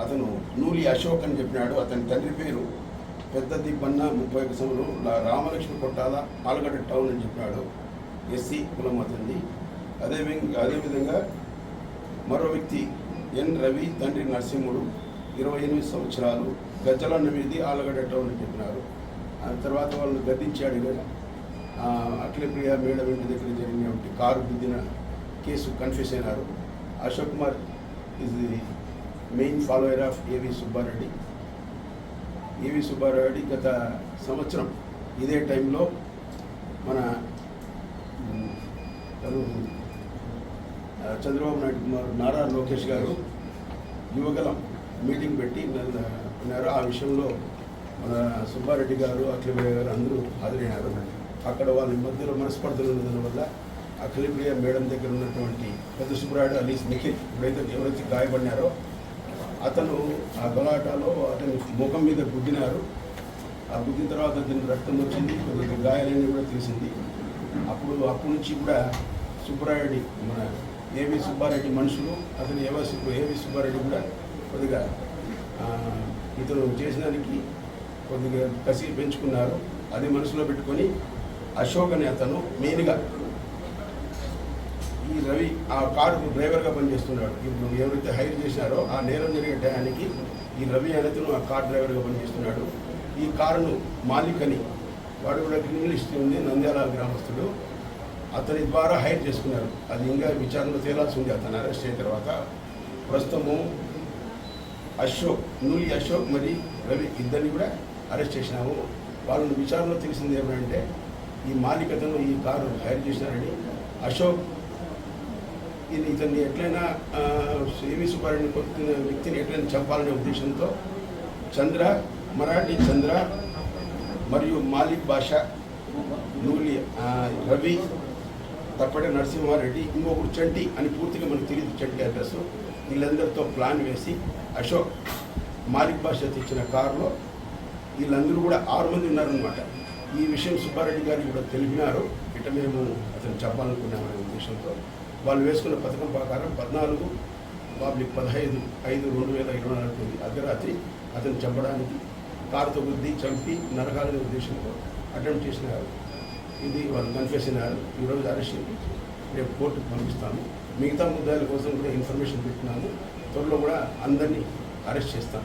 అతను నూలి అశోక్ అని చెప్పినాడు. అతని తండ్రి పేరు పెద్ద దిబ్బన్న 31 సంవత్సరం రామలక్ష్మి కొట్టాల ఆలగడ్డ టౌన్ అని చెప్పినాడు. ఎస్సీ కులం అతనిది. అదేవిధంగా మరో వ్యక్తి ఎన్ రవి తండ్రి నరసింహుడు 28 సంవత్సరాలు గజ్జలన్న మీది ఆలగడ్డ టౌన్ అని చెప్పినారు. ఆ తర్వాత వాళ్ళని గద్దించాడు కదా. అఖిలప్రియ మేడం ఇంటి దగ్గర జరిగినటువంటి కారు గుద్దిన కేసు కన్ఫ్యూస్ అయినారు. Ashok Kumar is the main follower of ఏవి సుబ్బారెడ్డి. ఏవి సుబ్బారెడ్డి గత సంవత్సరం ఇదే టైంలో మన చంద్రబాబు నాయుడు కుమార్ నారా లోకేష్ గారు యువగలం మీటింగ్ పెట్టి ఉన్నారు. ఆ విషయంలో మన సుబ్బారెడ్డి గారు అఖిలప్రియ గారు అందరూ హాజరైనారు. అక్కడ వాళ్ళ మధ్యలో మనస్పర్ధలు ఉండడం వల్ల అఖిలప్రియ మేడం దగ్గర ఉన్నటువంటి పెద్ద సుబ్బారెడ్డి అలీస్ నిఖిల్ ఎవరైతే గాయపడినారో అతను ఆ గలాటాలో అతని ముఖం మీద గుద్దినారు. ఆ గుద్దిన తర్వాత అతనికి రక్తం వచ్చింది, కొద్దిగా గాయాలన్నీ కూడా తెలిసింది. అప్పటి నుంచి కూడా సుబ్బారెడ్డి మన ఏవి సుబ్బారెడ్డి మనుషులు అతను ఏవి సుబ్బారెడ్డి కూడా కొద్దిగా ఇతను చేసినానికి కొద్దిగా కసి పెంచుకున్నారు. అది మనసులో పెట్టుకొని అశోక్ అనే అతను మెయిన్గా ఈ రవి ఆ కారుకు డ్రైవర్గా పనిచేస్తున్నాడు. ఇప్పుడు ఎవరైతే హైర్ చేసినారో ఆ నేరం జరిగే టయానికి ఈ రవి అనేతను ఆ కార్ డ్రైవర్గా పనిచేస్తున్నాడు. ఈ కారును మాలిక్ అని వాడు కూడా క్రిమినల్ హిస్టరీ ఉంది, నంద్యాల గ్రామస్తుడు. అతని ద్వారా హైర్ చేసుకున్నారు. అది ఇంకా విచారణలో తేలాల్సి ఉంది. అతను అరెస్ట్ అయిన తర్వాత ప్రస్తుతము నూలి అశోక్ మరి రవి ఇద్దరిని కూడా అరెస్ట్ చేసినాము. వాళ్ళని విచారణలో తెలిసింది ఏమంటే ఈ మాలికతను ఈ కారు హైర్ చేసినారని, అశోక్ ఇతన్ని ఎట్లయినా ఏవి సుబ్బారెడ్డిని కొట్టిన వ్యక్తిని ఎట్లయినా చంపాలనే ఉద్దేశంతో మరాఠీ చంద్ర మరియు మాలిక్ బాషా, నూలి రవి, తప్పటి నరసింహారెడ్డి, ఇంకొకరు చంటి అని పూర్తిగా మనకు తెలియదు చంటి అడ్రస్. వీళ్ళందరితో ప్లాన్ వేసి అశోక్ మాలిక్ బాషా తెచ్చిన కారులో వీళ్ళందరూ కూడా 6 మంది ఉన్నారనమాట. ఈ విషయం సుబ్బారెడ్డి గారికి కూడా తెలిపినారు. ఇట మేము అతను చెప్పాలనుకున్నామనే ఉద్దేశంతో వాళ్ళు వేసుకున్న పథకం ప్రకారం 14/15/2024 అర్ధరాత్రి అతను చంపడానికి కారుతో గుద్ది చంపి నరకాలనే ఉద్దేశంతో అటెంప్ట్ చేసినారు. ఇది వాళ్ళు కన్ఫెస్ అయినారు. ఈరోజు అరెస్ట్ రేపు కోర్టుకు పంపిస్తాము. మిగతా ముద్దాయిల కోసం కూడా ఇన్ఫర్మేషన్ పెట్టినాము. త్వరలో కూడా అందరినీ అరెస్ట్ చేస్తాం.